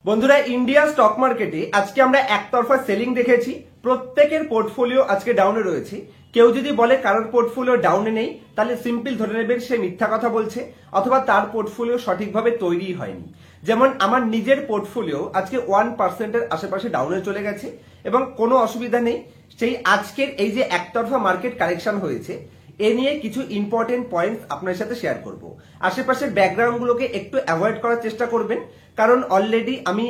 বন্ধুরা, India stock মার্কেটে আজকে আমরা একতরফা সেলিং দেখেছি। প্রত্যেকের পোর্টফোলিও আজকে ডাউনে রয়েছে। কেউ যদি বলে কারোর পোর্টফোলিও ডাউনে নেই, তাহলে সিম্পল ধরে নেবেন সে মিথ্যা কথা বলছে, অথবা তার পোর্টফোলিও সঠিকভাবে তৈরি হয়নি। যেমন আমার নিজের পোর্টফোলিও আজকে 1% আশেপাশে ডাউনে চলে গেছে এবং কোনো অসুবিধা নেই। সেই আজকের এই যে একতরফা মার্কেট কারেকশন হয়েছে, এ নিয়ে কিছু ইম্পর্টেন্ট পয়েন্টস আপনার সাথে শেয়ার করব। আশেপাশের ব্যাকগ্রাউন্ডগুলোকে একটু অ্যাভয়েড করার চেষ্টা করবেন, কারণ অলরেডি আমি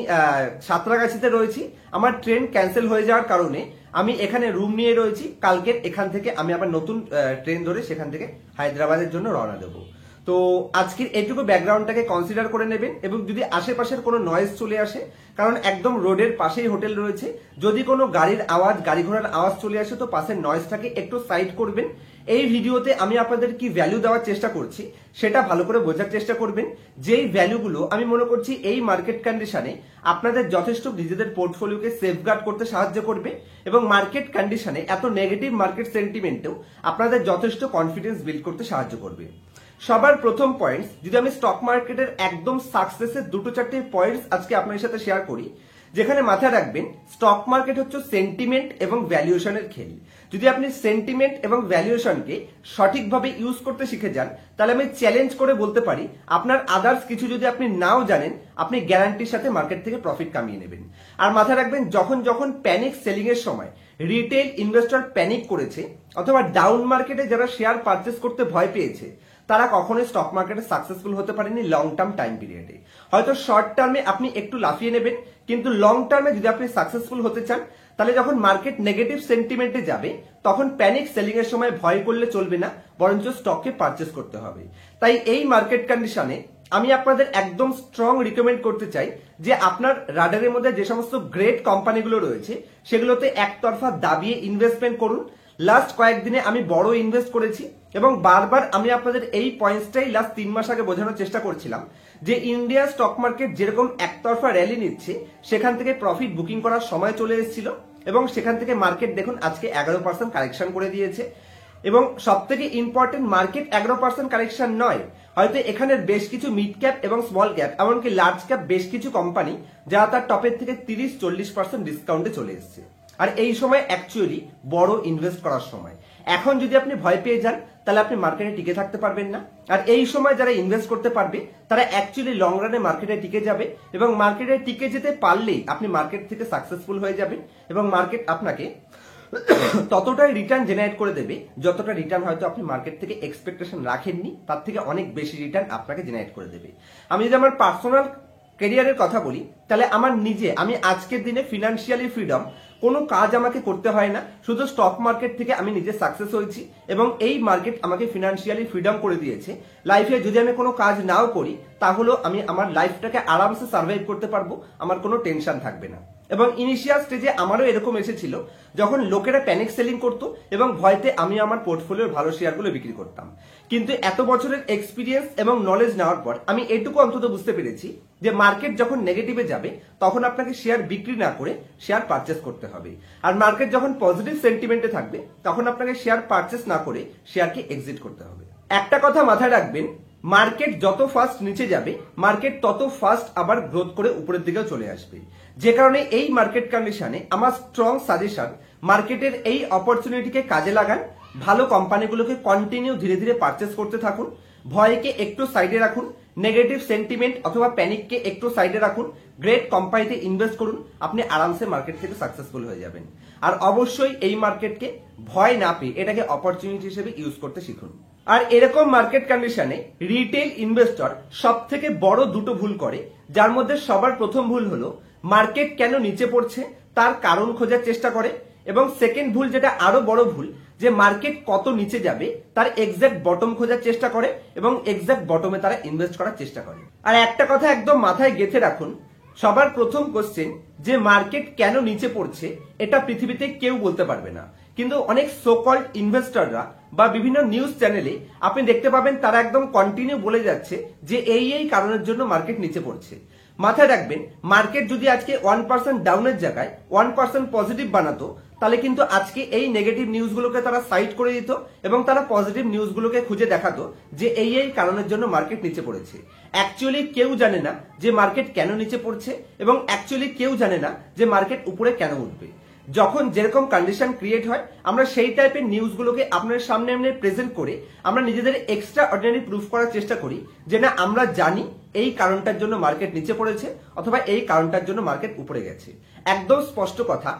সাঁতরাগাছিতে রয়েছি। আমার ট্রেন ক্যান্সেল হয়ে যাওয়ার কারণে আমি এখানে রুম নিয়ে রয়েছি। কালকের এখান থেকে আমি আবার নতুন ট্রেন ধরে সেখান থেকে হায়দ্রাবাদের জন্য রওনা দেবো। তো আজকের এইটুকু ব্যাকগ্রাউন্ডটাকে কনসিডার করে নেবেন, এবং যদি আশেপাশের কোনো নয়েজ চলে আসে, কারণ একদম রোডের পাশেই হোটেল রয়েছে, যদি কোনো গাড়ির আওয়াজ, গাড়ি ঘোড়ার আওয়াজ চলে আসে তো পাশের নয়েজটাকে একটু সাইড করবেন। এই ভিডিওতে আমি আপনাদের কি ভ্যালু দেওয়ার চেষ্টা করছি সেটা ভালো করে বোঝার চেষ্টা করবেন। যেই ভ্যালুগুলো আমি মনে করছি এই মার্কেট কন্ডিশনে আপনাদের যথেষ্ট নিজেদের পোর্টফোলিওকে সেফগার্ড করতে সাহায্য করবে, এবং মার্কেট কন্ডিশনে এত নেগেটিভ মার্কেট সেন্টিমেন্টেও আপনাদের যথেষ্ট কনফিডেন্স বিল্ড করতে সাহায্য করবে। সবার প্রথম পয়েন্টস, যদি আমি স্টক মার্কেটের একদম সাকসেসের দুটো চারটে পয়েন্টস আজকে আপনার সাথে শেয়ার করি, যেখানে মাথায় রাখবেন স্টক মার্কেট হচ্ছে সেন্টিমেন্ট এবং ভ্যালুয়েশনের খেল। যদি আপনি সেন্টিমেন্ট এবং ভ্যালুয়েশনকে সঠিকভাবে ইউজ করতে শিখে যান, তাহলে আমি চ্যালেঞ্জ করে বলতে পারি আপনার আদার্স কিছু যদি আপনি নাও জানেন, আপনি গ্যারান্টির সাথে মার্কেট থেকে প্রফিট কামিয়ে নেবেন। আর মাথায় রাখবেন, যখন যখন প্যানিক সেলিং এর সময় রিটেল ইনভেস্টর প্যানিক করেছে, অথবা ডাউন মার্কেটে যারা শেয়ার পারচেস করতে ভয় পেয়েছে, তারা কখনোই স্টক মার্কেটে সাকসেসফুল হতে পারেনি লং টার্ম টাইম পিরিয়ডে। হয়তো শর্ট টার্মে আপনি একটু লাফিয়ে নেবেন, কিন্তু লং টার্মে যদি আপনি সাকসেসফুল হতে চান, তাহলে যখন মার্কেট নেগেটিভ সেন্টিমেন্টে যাবে, তখন প্যানিক সেলিং এর সময় ভয় করলে চলবে না, বরঞ্চ স্টককে পারচেস করতে হবে। তাই এই মার্কেট কন্ডিশনে আমি আপনাদের একদম স্ট্রং রিকমেন্ড করতে চাই যে আপনার রাডারের মধ্যে যে সমস্ত গ্রেট কোম্পানিগুলো রয়েছে সেগুলোতে একতরফা দাবিয়ে ইনভেস্টমেন্ট করুন। লাস্ট কয়েকদিনে আমি বড় ইনভেস্ট করেছি, এবং বারবার আমি আপনাদের এই পয়েন্টসটাই লাস্ট 3 মাস আগে বোঝানোর চেষ্টা করছিলাম যে ইন্ডিয়া স্টক মার্কেট যেরকম একতরফা র্যালি নিচ্ছে, সেখান থেকে প্রফিট বুকিং করার সময় চলে এসেছিল, এবং সেখান থেকে মার্কেট দেখুন আজকে 11% কারেকশন করে দিয়েছে। এবং সব থেকে ইম্পর্টেন্ট, মার্কেট 11% কারেকশন নয়, হয়তো এখানের বেশ কিছু মিড ক্যাপ এবং স্মল ক্যাপ, এমনকি লার্জ ক্যাপ বেশ কিছু কোম্পানি যারা তার টপের থেকে 30-40% ডিসকাউন্টে চলে এসছে। আর এই সময় অ্যাকচুয়ালি বড় ইনভেস্ট করার সময়। এখন যদি আপনি ভয় পেয়ে যান, তাহলে আপনি মার্কেটে টিকে থাকতে পারবেন না। আর এই সময় যারা ইনভেস্ট করতে পারবে, তারা অ্যাকচুয়ালি লং রানে মার্কেটে টিকে যাবে, এবং মার্কেটে টিকে যেতে পারলেই আপনি মার্কেট থেকে সাকসেসফুল হয়ে যাবেন, এবং মার্কেট আপনাকে ততটাই রিটার্ন জেনারেট করে দেবে যতটা রিটার্ন হয়তো আপনি মার্কেট থেকে এক্সপেকটেশন রাখেননি, তার থেকে অনেক বেশি রিটার্ন আপনাকে জেনারেট করে দেবে। আমি যদি আমার পার্সোনাল ক্যারিয়ারের কথা বলি, তাহলে আমি আজকের দিনে ফিনান্সিয়ালি ফ্রিডম, কোনো কাজ আমাকে করতে হয় না, শুধু স্টক মার্কেট থেকে আমি নিজে সাকসেস হয়েছি, এবং এই মার্কেট আমাকে ফিনান্সিয়ালি ফ্রিডম করে দিয়েছে। লাইফে যদি আমি কোনো কাজ নাও করি, তাহলেও আমি আমার লাইফটাকে আরামসে সার্ভাইভ করতে পারবো, আমার কোনো টেনশন থাকবে না। এবং ইনিশিয়াল স্টেজে আমারও এরকম এসেছিল, যখন লোকেরা প্যানিক সেলিং করতো এবং ভয়তে আমি আমার পোর্টফোলিওর ভালো শেয়ারগুলো বিক্রি করতাম। কিন্তু এত বছরের এক্সপিরিয়েন্স এবং নলেজ নেওয়ার পর আমি এটুকু অন্তত বুঝতে পেরেছি যে মার্কেট যখন নেগেটিভে যাবে, তখন আপনাকে শেয়ার বিক্রি না করে শেয়ার পারচেস করতে হবে। আর মার্কেট যখন পজিটিভ সেন্টিমেন্টে থাকবে, তখন আপনাকে শেয়ার পারচেস না করে শেয়ারকে এক্সিট করতে হবে। একটা কথা মাথায় রাখবেন, মার্কেট যত ফাস্ট নিচে যাবে, মার্কেট তত ফাস্ট আবার গ্রোথ করে উপরের দিকেও চলে আসবে। যে কারণে এই মার্কেট কন্ডিশনে আমার স্ট্রং সাজেশন, মার্কেটের এই অপরচুনিটিকে কাজে লাগান, ভালো কোম্পানিগুলোকে কন্টিনিউ ধীরে ধীরে পারচেস করতে থাকুন, ভয়কে একটু সাইডে রাখুন, নেগেটিভ সেন্টিমেন্ট অথবা প্যানিককে একটু সাইডে রাখুন, গ্রেট কোম্পানিতে ইনভেস্ট করুন, আপনি আরামসে মার্কেট থেকে সাকসেসফুল হয়ে যাবেন। আর অবশ্যই এই মার্কেটকে ভয় না পেয়ে এটাকে অপরচুনিটি হিসেবে ইউজ করতে শিখুন। আর এরকম মার্কেট কন্ডিশনে রিটেল ইনভেস্টর সব থেকে বড় দুটো ভুল করে, যার মধ্যে সবার প্রথম ভুল হলো মার্কেট কেন নিচে পড়ছে তার কারণ খোঁজার চেষ্টা করে, এবং সেকেন্ড ভুল, যেটা আরো বড় ভুল, যে মার্কেট কত নিচে যাবে তার এক্সাক্ট বটম খোঁজার চেষ্টা করে, এবং এক্সাক্ট বটমে তারা ইনভেস্ট করার চেষ্টা করে। আর একটা কথা একদম মাথায় গেঁথে রাখুন, সবার প্রথম কোশ্চেন যে মার্কেট কেন নিচে পড়ছে, এটা পৃথিবীতে কেউ বলতে পারবে না, কিন্তু অনেক সো কল্ড ইনভেস্টররা বা বিভিন্ন নিউজ চ্যানেলে আপনি দেখতে পাবেন তারা একদম কন্টিনিউ বলে যাচ্ছে যে এই কারণের জন্য মার্কেট নিচে পড়ছে। মাথায় রাখবেন, মার্কেট যদি আজকে 1% ডাউনের জায়গায় 1% পজিটিভ বানাতো, তাহলে কিন্তু আজকে এই নেগেটিভ নিউজগুলোকে তারা সাইড করে দিত এবং তারা পজিটিভ নিউজগুলোকে খুঁজে দেখাতো যে এই কারণের জন্য মার্কেট নিচে পড়েছে। অ্যাকচুয়ালি কেউ জানে না যে মার্কেট কেন নিচে পড়ছে এবং অ্যাকচুয়ালি কেউ জানে না যে মার্কেট উপরে কেন উঠবে। যখন যেরকম কন্ডিশন ক্রিয়েট হয় আমরা সেই টাইপের নিউজগুলোকে আপনার সামনে প্রেজেন্ট করে আমরা নিজেদের এক্সট্রা অর্ডিনারি প্রুফ করার চেষ্টা করি যে না আমরা জানি এই কারণটার জন্য মার্কেট নিচে পড়েছে অথবা এই কারণটার জন্য মার্কেট উপরে গেছে। একদম স্পষ্ট কথা,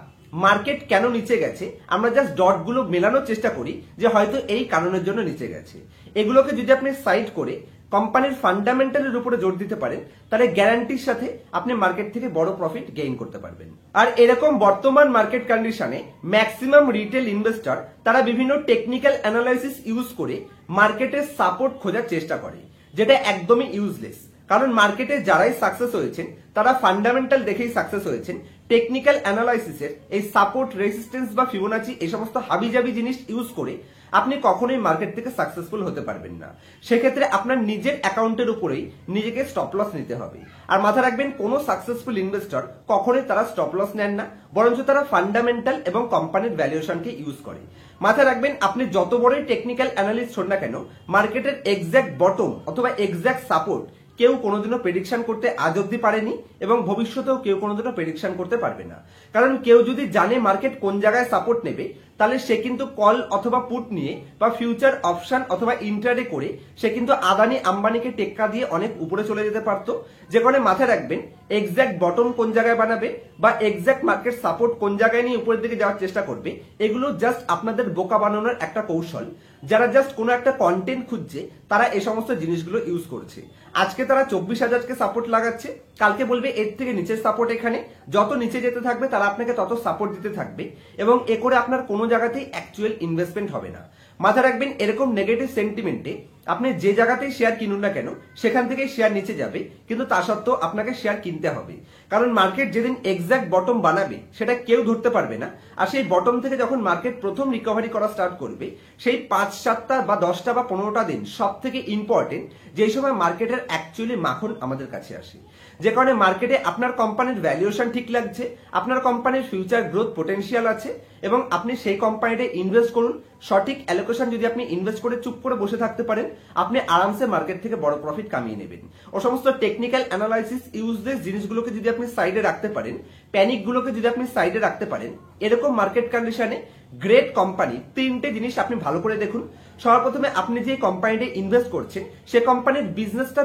মার্কেট কেন নিচে গেছে আমরা জাস্ট ডটগুলো মেলানোর চেষ্টা করি যে হয়তো এই কারণের জন্য নিচে গেছে। এগুলোকে যদি আপনি সাইড করে কোম্পানির ফান্ডামেন্টালের উপরে জোর দিতে পারেন তাহলে গ্যারান্টির সাথে আপনি মার্কেট থেকে বড় প্রফিট গেইন করতে পারবেন। আর এরকম বর্তমান মার্কেট কন্ডিশনে ম্যাক্সিমাম রিটেল ইনভেস্টর তারা বিভিন্ন টেকনিক্যাল অ্যানালাইসিস ইউজ করে মার্কেটের সাপোর্ট খোঁজার চেষ্টা করে, যেটা একদমই ইউজলেস। কারণ মার্কেটে যারাই সাকসেস হয়েছেন তারা ফান্ডামেন্টাল দেখেই সাকসেস হয়েছেন। টেকনিক্যাল অ্যানালাইসিসের এই সাপোর্ট, রেজিস্ট্যান্স বা ফিবোনাচি এই সমস্ত হাবিজাবি জিনিস ইউজ করে আপনি কখনোই মার্কেট থেকে সাকসেসফুল হতে পারবেন না। সেক্ষেত্রে আপনার নিজের অ্যাকাউন্টের উপরেই নিজেকে স্টপ লস নিতে হবে। আর মাথা রাখবেন, কোনো সাকসেসফুল ইনভেস্টর কখনোই তারা স্টপ লস নেন না, বরঞ্চ তারা ফান্ডামেন্টাল এবং কোম্পানির ভ্যালুয়েশনকে ইউজ করে। মাথায় রাখবেন, আপনি যত বড়ই টেকনিক্যাল অ্যানালিস্ট হন না কেন, মার্কেটের এক্স্যাক্ট বটম অথবা এক্স্যাক্ট সাপোর্ট কেউ কোনোদিনও প্রেডিকশন করতে আজ অব্দি পারেনি এবং ভবিষ্যতেও কেউ কোনোদিনও প্রেডিকশন করতে পারবে না। কারণ কেউ যদি জানে মার্কেট কোন জায়গায় সাপোর্ট নেবে তাহলে সে কিন্তু কল অথবা পুট নিয়ে বা ফিউচার অপশন অথবা ইন্ট্রাডে করে সে কিন্তু আদানি আম্বানিকে টেক্কা দিয়ে অনেক উপরে চলে যেতে পারতো। যে কারণে মাথায় রাখবেন, এক্স্যাক্ট বটম কোন জায়গায় বানাবে বা এক্স্যাক্ট মার্কেট সাপোর্ট কোন জায়গায় নিয়ে উপরের দিকে যাওয়ার চেষ্টা করবে, এগুলো জাস্ট আপনাদের বোকা বানানোর একটা কৌশল। যারা জাস্ট কোনো একটা কন্টেন্ট খুঁজছে তারা এই সমস্ত জিনিসগুলো ইউজ করছে। আজকে তারা 24,000কে সাপোর্ট লাগাচ্ছে, কালকে বলবে এর থেকে নিচের সাপোর্ট এখানে, যত নিচে যেতে থাকবে তারা আপনাকে তত সাপোর্ট দিতে থাকবে এবং এ করে আপনার কোনো জায়গাতেই অ্যাকচুয়াল ইনভেস্টমেন্ট হবে না। মাথায় রাখবেন, এরকম নেগেটিভ সেন্টিমেন্টে আপনি যে জায়গাতেই শেয়ার কিনুন না কেন সেখান থেকে শেয়ার নিচে যাবে, কিন্তু তা সত্ত্বেও আপনাকে শেয়ার কিনতে হবে। কারণ মার্কেট যেদিন এক্স্যাক্ট বটম বানাবে সেটা কেউ ধরতে পারবে না। আর সেই বটম থেকে যখন মার্কেট প্রথম রিকভারি করা স্টার্ট করবে, সেই 5-7টা বা 10টা বা 15টা দিন সব থেকে ইম্পর্টেন্ট, যেই সময় মার্কেটের অ্যাকচুয়ালি মাখন আমাদের কাছে আসে। যে কারণে মার্কেটে আপনার কোম্পানির ভ্যালুয়েশন ঠিক লাগছে, আপনার কোম্পানির ফিউচার গ্রোথ পোটেনশিয়াল আছে এবং আপনি সেই কোম্পানিতে ইনভেস্ট করুন। সঠিক অ্যালোকেশন যদি আপনি ইনভেস্ট করে চুপ করে বসে থাকতে পারেন, আপনি আরামসে মার্কেট থেকে বড় প্রফিট কামিয়ে নেবেন। ও সমস্ত টেকনিক্যাল অ্যানালাইসিস ইউজলেস জিনিসগুলোকে যদি আপনি সাইডে রাখতে পারেন, প্যানিকগুলোকে যদি আপনি সাইডে রাখতে পারেন, এরকম মার্কেট কন্ডিশনে গ্রেট কোম্পানি 3টে জিনিস আপনি ভালো করে দেখুন। সবার প্রথমে আপনি যে কোম্পানিতে ইনভেস্ট করছেন সে কোম্পানির বিজনেসটা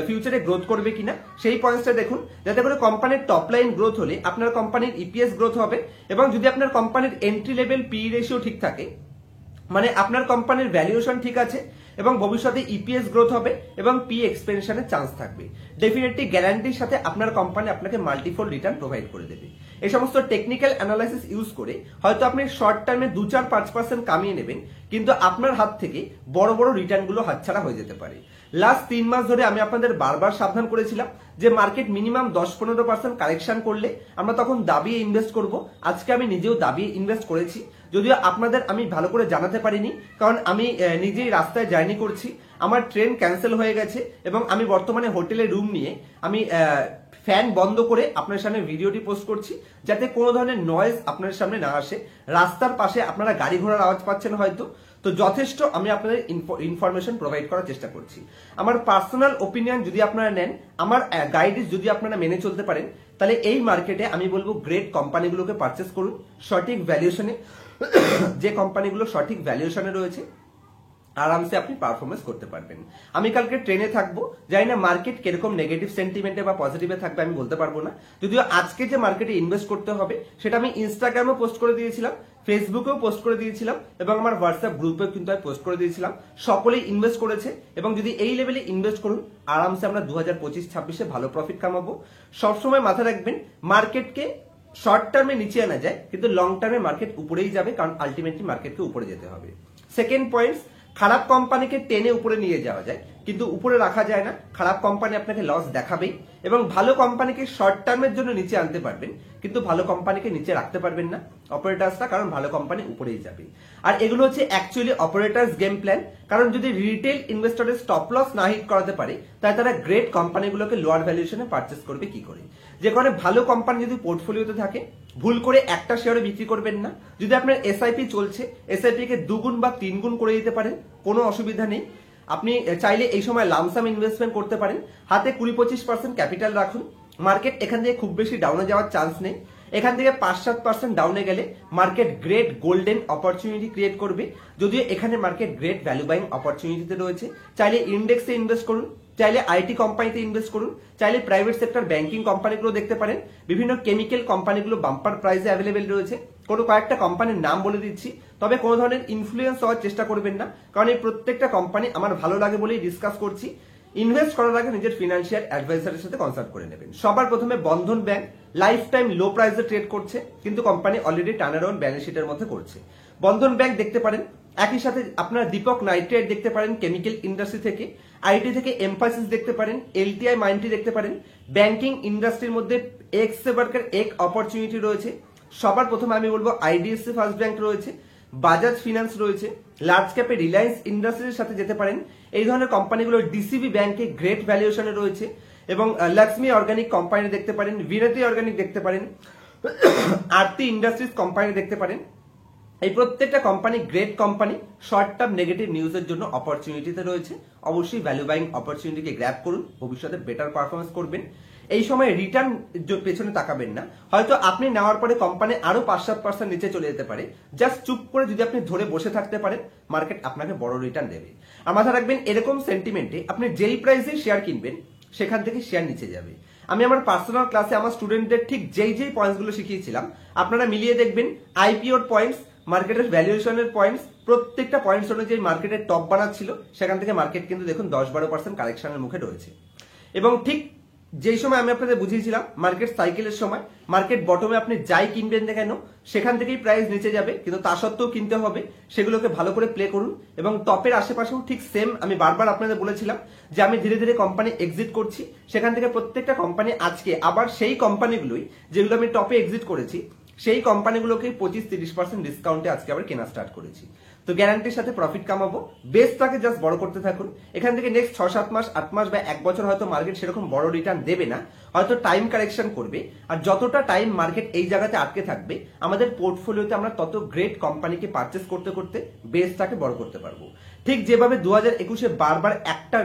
ফিউচারে গ্রোথ করবে কিনা সেই পয়েন্টসটা দেখুন, যাতে করে কোম্পানির টপ লাইন গ্রোথ হলে আপনার কোম্পানির ইপিএস গ্রোথ হবে এবং যদি আপনার কোম্পানির এন্ট্রি লেভেল পি রেশিও ঠিক থাকে, মানে আপনার কোম্পানির ভ্যালুয়েশন ঠিক আছে এবং ভবিষ্যতে ইপিএস গ্রোথ হবে এবং পি এক্সপেনশনের চান্স থাকবে, ডেফিনেটলি গ্যারান্টির সাথে আপনার কোম্পানি আপনাকে মাল্টিফোল্ড রিটার্ন প্রোভাইড করে দেবে। এই সমস্ত টেকনিক্যাল অ্যানালাইসিস ইউজ করে হয়তো আপনি শর্ট টার্মে 2-4-5% কামিয়ে নেবেন, কিন্তু আপনার হাত থেকে বড় বড় রিটার্নগুলো হাতছাড়া হয়ে যেতে পারে। লাস্ট 3 মাস ধরে আমি আপনাদের বারবার সাবধান করেছিলাম যে মার্কেট মিনিমাম 10-15% কারেকশন করলে আমরা তখন দাবিয়ে ইনভেস্ট করব। আজকে আমি নিজেও দাবিয়ে ইনভেস্ট করেছি, যদিও আপনাদের আমি ভালো করে জানাতে পারিনি, কারণ আমি নিজেই রাস্তায় জার্নি করছি, আমার ট্রেন ক্যান্সেল হয়ে গেছে এবং আমি বর্তমানে হোটেলে রুম নিয়ে আমি ফ্যান বন্ধ করে আপনার সামনে ভিডিওটি পোস্ট করছি, যাতে কোনো ধরনের নয়েজ আপনার সামনে না আসে। রাস্তার পাশে আপনারা গাড়ি ঘোড়ার আওয়াজ পাচ্ছেন হয়তো, তো যথেষ্ট আমি আপনাদের ইনফরমেশন প্রোভাইড করার চেষ্টা করছি। আমার পার্সোনাল ওপিনিয়ন যদি আপনারা নেন, আমার গাইডেন্স যদি আপনারা মেনে চলতে পারেন, তাহলে এই মার্কেটে আমি বলবো গ্রেট কোম্পানিগুলোকে পারচেস করুন সঠিক ভ্যালুয়েশনে। যে কোম্পানিগুলো সঠিক ভ্যালুয়েশনে রয়েছে আরামসে আপনি পারফরমেন্স করতে পারবেন। আমি কালকে ট্রেনে থাকবো, জানি না মার্কেট কিরকম নেগেটিভ সেন্টিমেন্টে বা পজিটিভে থাকবে আমি বলতে পারবো না। যদিও আজকে যে মার্কেটে ইনভেস্ট করতে হবে সেটা আমি ইনস্টাগ্রামে পোস্ট করে দিয়েছিলাম, ফেসবুকেও পোস্ট করে দিয়েছিলাম এবং আমার হোয়াটসঅ্যাপ গ্রুপেও কিন্তু আমি পোস্ট করে দিয়েছিলাম। সকলেই ইনভেস্ট করেছে এবং যদি এই লেভেলে ইনভেস্ট করুন আরামসে আমরা 2025-26-এ ভালো প্রফিট কামাবো। সবসময় মাথা রাখবেন, মার্কেটকে শর্ট টার্মে নিচে আনা যায় কিন্তু লং টার্মে মার্কেট উপরেই যাবে, কারণ আলটিমেটলি মার্কেটকে উপরে যেতে হবে। সেকেন্ড পয়েন্টস, খারাপ কোম্পানিকে টেনে উপরে নিয়ে যাওয়া যায় কিন্তু উপরে রাখা যায় না। খারাপ কোম্পানি আপনাকে লস দেখাবেই এবং ভালো কোম্পানিকে শর্ট টার্মের জন্য নিচে আনতে পারবেন কিন্তু ভালো কোম্পানিকে নিচে রাখতে পারবেন না অপারেটার্সরা, কারণ ভালো কোম্পানি উপরেই যাবে। আর এগুলো হচ্ছে অ্যাকচুয়ালি অপারেটার্স গেম প্ল্যান, কারণ যদি রিটেল ইনভেস্টরের স্টপ লস না হিট করাতে পারে তাই তারা গ্রেট কোম্পানিগুলোকে লোয়ার ভ্যালুয়েশনে পারচেস করবে কি করে। যে কারণে ভালো কোম্পানি যদি পোর্টফোলিওতে থাকে ভুল করে একটা শেয়ারে বিক্রি করবেন না। যদি আপনার এসআইপি চলছে, এসআইপি কে 2 গুণ বা 3 গুণ করে দিতে পারেন, কোনো অসুবিধা নেই। আপনি চাইলে এই সময় লামসাম ইনভেস্টমেন্ট করতে পারেন। হাতে 20-25% ক্যাপিটাল রাখুন। মার্কেট এখান থেকে খুব বেশি ডাউনে যাওয়ার চান্স নেই। এখান থেকে 5-7% ডাউনে গেলে market great golden opportunity create করবে। যদিও এখানে মার্কেট গ্রেট ভ্যালু বাইং অপরচুনিটিতে রয়েছে। চাইলে ইন্ডেক্সে ইনভেস্ট করুন, চাইলে আইটি কোম্পানিতে ইনভেস্ট করুন, চাইলে প্রাইভেট সেক্টর ব্যাংকিং কোম্পানিগুলো দেখতে পারেন। বিভিন্ন কেমিক্যাল কোম্পানিগুলো বাম্পার প্রাইসে অ্যাভেলেবেল রয়েছে। কোনো কয়েকটা কোম্পানির নাম বলে দিচ্ছি, তবে কোনো ধরনের ইনফ্লুয়েন্স হওয়ার চেষ্টা করবেন না, কারণ এই প্রত্যেকটা কোম্পানি আমার ভালো লাগে বলেই ডিসকাস করছি। ইনভেস্ট করার আগে নিজের ফিনান্সিয়াল অ্যাডভাইজারের সাথে কনসাল্ট করে নেবেন। সবার প্রথমে বন্ধন ব্যাংক লাইফ টাইম লো প্রাইসে ট্রেড করছে, কিন্তু company already turn around balance শিটের মধ্যে করছে। বন্ধন ব্যাংক দেখতে পারেন। একই সাথে আপনারা দীপক নাইট্রেট দেখতে পারেন কেমিক্যাল ইন্ডাস্ট্রি থেকে, আইটি থেকে এমফাসিস দেখতে পারেন, এলটিআই মাইন্ডটি দেখতে পারেন। ব্যাংকিং ইন্ডাস্ট্রির মধ্যে এক্সেবার্কের এক অপরচুনিটি রয়েছে। সবার প্রথমে আমি বলবো আইডিএফসি ফার্স্ট ব্যাংক রয়েছে, বাজাজ ফিনান্স রয়েছে, লার্জ ক্যাপে রিলায়েন্স ইন্ডাস্ট্রির সাথে যেতে পারেন। এই ধরনের কোম্পানিগুলো ডিসিবি ব্যাংকে গ্রেট ভ্যালুয়েশনে রয়েছে। এবং লক্ষ্মী অর্গানিক কোম্পানি দেখতে পারেন, বিরতি অর্গানিক দেখতে পারেন, আরতি ইন্ডাস্ট্রিজ কোম্পানি দেখতে পারেন। এই প্রত্যেকটা company great company, short term negative নিউজের জন্য অপরচুনিটিতে রয়েছে। অবশ্যই ভ্যালু বাইং অপরচুনিটিকে গ্র্যাব করুন, ভবিষ্যতে বেটার পারফরমেন্স করবেন। এই সময় রিটার্ন পেছনে তাকাবেন না। হয়তো আপনি নেওয়ার পরে কোম্পানি আরো 5-7% নিচে চলে যেতে পারে। জাস্ট চুপ করে যদি আপনি ধরে বসে থাকতে পারেন, মার্কেট আপনাকে বড় রিটার্ন দেবে। আর মাথায় রাখবেন, এরকম সেন্টিমেন্টে আপনি যেই প্রাইসে শেয়ার কিনবেন সেখান থেকে শেয়ার নিচে যাবে। আমি আমার পার্সোনাল ক্লাসে আমার স্টুডেন্টদের ঠিক যেই পয়েন্টসগুলো শিখিয়েছিলাম, আপনারা মিলিয়ে দেখবেন আইপিওর পয়েন্টস, মার্কেটের ভ্যালুয়েশনের পয়েন্টস, প্রত্যেকটা পয়েন্টস অনুযায়ী মার্কেটের টপ বানাচ্ছিল। সেখান থেকে মার্কেট কিন্তু দেখুন 10-12% কারেকশনের মুখে রয়েছে। এবং ঠিক যেই সময় আমি আপনাদের বুঝিয়েছিলাম মার্কেট সাইকেলের সময়, মার্কেট বটমে আপনি যাই কিনবেন না কেন সেখান থেকেই প্রাইস নিচে যাবে, কিন্তু তা সত্ত্বেও কিনতে হবে। সেগুলোকে ভালো করে প্লে করুন। এবং টপের আশেপাশেও ঠিক সেম আমি বারবার আপনাদের বলেছিলাম যে আমি ধীরে ধীরে কোম্পানি এক্সিট করছি। সেখান থেকে প্রত্যেকটা কোম্পানি আজকে আবার সেই কোম্পানিগুলোই যেগুলো আমি টপে এক্সিট করেছি, সেই কোম্পানিগুলোকে 25-30% ডিসকাউন্টে আজকে আবার কেনা স্টার্ট করেছি। তো গ্যারান্টির সাথে প্রফিট কামাবো। বেসটাকে জাস্ট বড় করতে থাকুন। এখান থেকে নেক্সট 6-7 মাস, 8 মাস বা 1 বছর হয়তো মার্কেট সেরকম বড় রিটার্ন দেবে না, হয়তো টাইম কারেকশন করবে। আর যতটা টাইম মার্কেট এই জায়গাতে আটকে থাকবে, আমাদের পোর্টফোলিওতে আমরা তত গ্রেট কোম্পানিকে পারচেস করতে করতে বেসটাকে বড় করতে পারবো। ঠিক যেভাবে 2021-এ বারবার একটা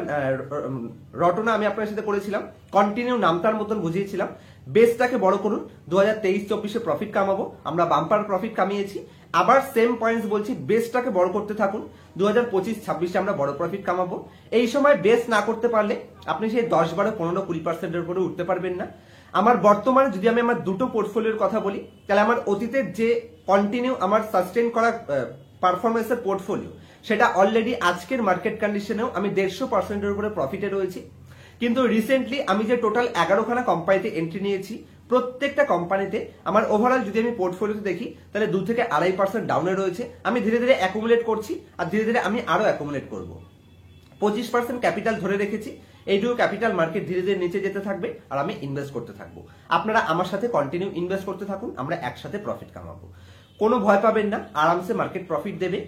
রটনা আমি আপনার সাথে করেছিলাম, কন্টিনিউ নামতার মতন বুঝিয়েছিলাম, বেসটাকে বড় করুন। 2023-24-এ প্রফিট কামাবো, আমরা বাম্পার প্রফিট কামিয়েছি। আবার সেম পয়েন্টস বলছি, বেসটাকে বড় করতে থাকুন। 2025-26-এ আমরা বড় প্রফিট কামাবো। এই সময় বেস না করতে পারলে আপনি সেই 10-12-15-20%-এর উপরে উঠতে পারবেন না। আমার বর্তমানে যদি আমি আমার দুটো পোর্টফোলিওর কথা বলি, তাহলে আমার অতীতের যে কন্টিনিউ আমার সাস্টেন করা পারফরমেন্সের পোর্টফোলিও, সেটা অলরেডি আজকের মার্কেট কন্ডিশনেও আমি 150%-এর উপরে প্রফিটে রয়েছি। কিন্তু রিসেন্টলি আমি যে টোটাল 11খানা কোম্পানিতে এন্ট্রি নিয়েছি, প্রত্যেকটা কোম্পানিতে আমার ওভারঅল যদি আমি পোর্টফোলিওতে দেখি, তাহলে 2-2.5% ডাউনে রয়েছে। আমি ধীরে ধীরে অ্যাকুমুলেট করছি, আর ধীরে ধীরে আমি আরো অ্যাকুমুলেট করব। 25% ক্যাপিটাল ধরে রেখেছি। এইটুকু ক্যাপিটাল মার্কেট ধীরে ধীরে নিচে যেতে থাকবে, আর আমি ইনভেস্ট করতে থাকবো। আপনারা আমার সাথে কন্টিনিউ ইনভেস্ট করতে থাকুন, আমরা একসাথে প্রফিট কামাবো। কোনো ভয় পাবেন না, আরামসে মার্কেট প্রফিট দেবে।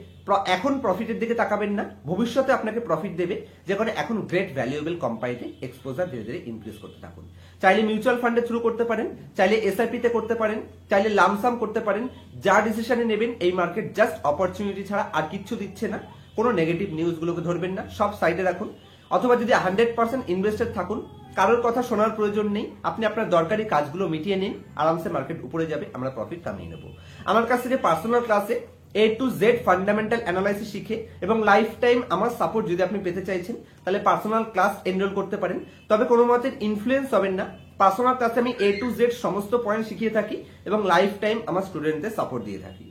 এখন প্রফিটের দিকে তাকাবেন না, ভবিষ্যতে আপনাকে প্রফিট দেবে। যে কারণে এখন গ্রেট ভ্যালুয়েবল কোম্পানিতে এক্সপোজার ধীরে ধীরে ইনক্রিজ করতে থাকুন। চাইলে মিউচুয়াল ফান্ডে থ্রু করতে পারেন, চাইলে এসআইপি তে করতে পারেন, চাইলে লামসাম করতে পারেন। যা ডিসিশনে নেবেন, এই মার্কেট জাস্ট অপরচুনিটি ছাড়া আর কিচ্ছু দিচ্ছে না। কোনো নেগেটিভ নিউজগুলোকে ধরবেন না, সব সাইডে রাখুন। অথবা যদি 100% ইনভেস্টেড থাকুন, কারোর কথা শোনার প্রয়োজন নেই, আপনি আপনার দরকারি কাজগুলো মিটিয়ে নিন, আরামসে মার্কেট উপরে যাবে, আমরা প্রফিট কামিয়ে নেব। আমার কাছ থেকে পার্সোনাল ক্লাসে A to Z fundamental analysis শিখে এবং লাইফ টাইম আমার সাপোর্ট যদি আপনি পেতে চাইছেন, তাহলে পার্সোনাল ক্লাস এনরোল করতে পারেন। তবে কোনো মতে ইনফ্লুয়েন্স হবেন না। পার্সোনাল ক্লাসে আমি A to Z সমস্ত পয়েন্ট শিখিয়ে থাকি এবং লাইফ টাইম আমার স্টুডেন্টদের সাপোর্ট দিয়ে থাকি।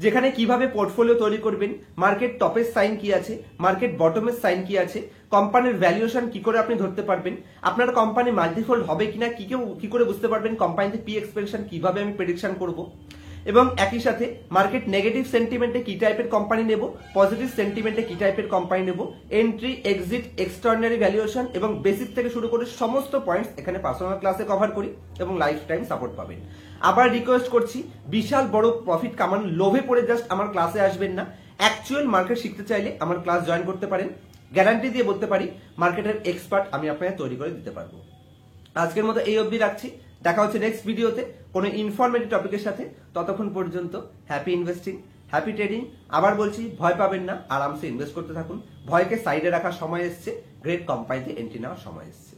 যেখানে কিভাবে পোর্টফোলিও তৈরি করবেন, মার্কেট টপের সাইন কি আছে, মার্কেট বটমের সাইন কি আছে, কোম্পানির ভ্যালুয়েশন কি করে আপনি ধরতে পারবেন, আপনার কোম্পানি মাল্টিফোল্ড হবে কিনা কি করে বুঝতে পারবেন, কোম্পানিতে পি এক্সপেনশন কিভাবে আমি প্রেডিকশন করব, এবং একই সাথে মার্কেট নেগেটিভ সেন্টিমেন্টে কি টাইপের কোম্পানি নেব, পজিটিভ সেন্টিমেন্টে কি টাইপের কোম্পানি নেব, এন্ট্রি, এক্সিট, এক্সট্রাঅর্ডিনারি ভ্যালুয়েশন এবং বেসিক থেকে শুরু করে সমস্ত পয়েন্টস এখানে পার্সোনাল ক্লাসে কভার করি এবং লাইফ টাইম সাপোর্ট পাবেন। আবার রিকোয়েস্ট করছি, বিশাল বড় প্রফিট কামানোর লোভে পড়ে জাস্ট আমার ক্লাসে আসবেন না। অ্যাকচুয়াল মার্কেট শিখতে চাইলে আমার ক্লাস জয়েন করতে পারেন। গ্যারান্টি দিয়ে বলতে পারি, মার্কেটের এক্সপার্ট আমি আপনাকে তৈরি করে দিতে পারবো। আজকের মতো এই অবধি রাখছি। দেখা হচ্ছে নেক্সট ভিডিওতে কোনো ইনফরমেটিভ টপিকের সাথে। ততক্ষণ পর্যন্ত হ্যাপি ইনভেস্টিং, হ্যাপি ট্রেডিং। আবার বলছি, ভয় পাবেন না, আরামসে ইনভেস্ট করতে থাকুন। ভয়কে সাইডে রাখার সময় এসছে, গ্রেট কোম্পানিতে এন্ট্রি নেওয়ার সময় এসছে।